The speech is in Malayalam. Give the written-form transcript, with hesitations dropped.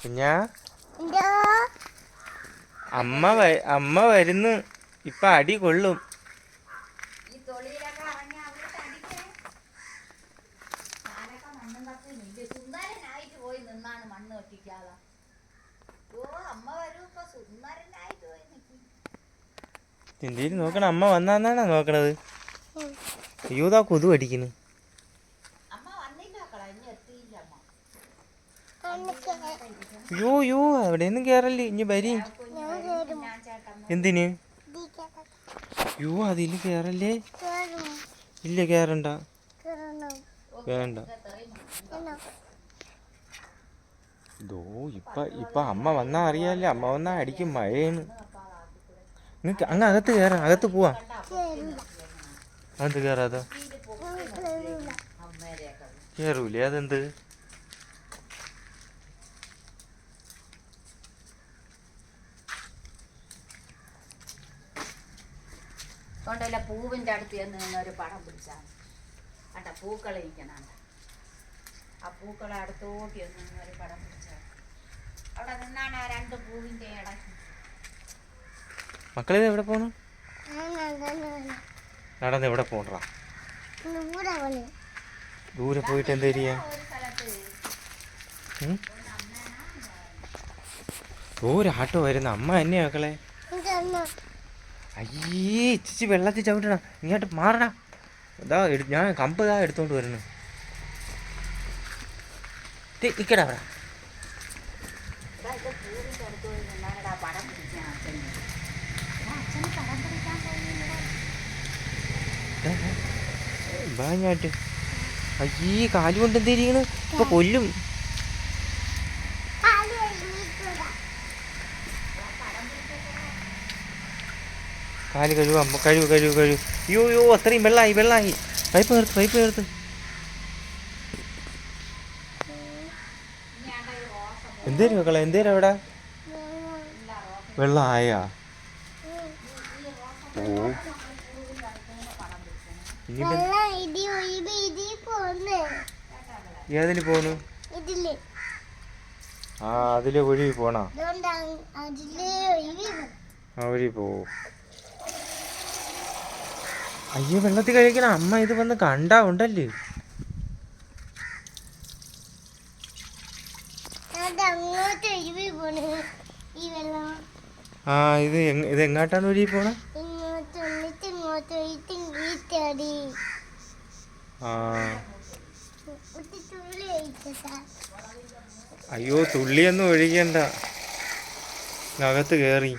കുഞ്ഞാ അമ്മ വരുന്നു. ഇപ്പൊ അടി കൊള്ളും. എന്തേലും നോക്കണം. അമ്മ വന്നാന്നാണോ നോക്കണത്? അയ്യോതാ കൊതു അടിക്കുന്നു. യോ യോ അവിടെയൊന്നും കേറല്ലേ. ഇനി വരി. എന്തിന്? യോ അതിൽ കേറല്ലേ. ഇല്ല കേറണ്ട. വേണ്ട. ദോ ഇപ്പൊ അമ്മ വന്നാ അറിയാല്ലേ. അമ്മ വന്നാ അടിക്കും. മഴയാണ്. നിങ്ങക്ക് അങ്ങ് അകത്ത് കയറാം. അകത്ത് പോവാ. അകത്ത് കയറാതെ കയറൂലേ? അതെന്ത്? കൊണ്ടല്ല പൂവിൻ്റെ അടുത്ത് ചെന്ന് നിന്നൊരു പടം പിടിച്ചാൽ കണ്ട പൂക്കളിരിക്കണം. ആ പൂക്കളെ അടുത്തോട്ടി ഒന്ന് നിന്നൊരു പടം പിടിച്ചാൽ അവിടെ നിന്നാണ് ആ രണ്ട് പൂവിൻ്റെ ഇടയ്ക്ക്. മക്കളെ എവിടെ പോണു? നടന്ന് എവിടെ പോണ്ടാ? ദൂരെ പോയിട്ട് എന്താ ചെയ്യാ? ഓരാട്ടോ വരുന്ന അമ്മ എന്നെ മക്കളെ. അയ്യേ ഇച്ചിരി വെള്ളത്തിൽ ചവിട്ടണം. ഇങ്ങോട്ട് മാറടാ. ഇതാ ഞാൻ കമ്പ് ഇതാ എടുത്തോണ്ട് വരുന്നു. ഇക്കടാ അവിടെ. ബാഞ്ഞാട്ട് അയ്യേ കാല് കൊണ്ട് എന്തിരിക്കണ്? ഇപ്പൊ കൊല്ലും. കാല് കഴുകാം. കഴിവ്. യോ അത്രയും വെള്ളായി. പൈപ്പ് നിർത്ത്. എന്തേലും മക്കളെ എന്തേലും അവിടെ വെള്ളായാ? ഓ ഏതില് പോന്നു? ആ അതിലെ ഒഴുകി പോണ. ഒഴുകി പോവോ? അയ്യോ വെള്ളത്തിൽ കഴിക്കണം. അമ്മ ഇത് വന്ന് കണ്ടാ ഉണ്ടല്ലേ. ആ ഇത് എങ്ങോട്ടാണ് ഒഴുകി പോണ? ആ അയ്യോ തുള്ളിയൊന്നും ഒഴിക്കണ്ട. അകത്ത് കേറി.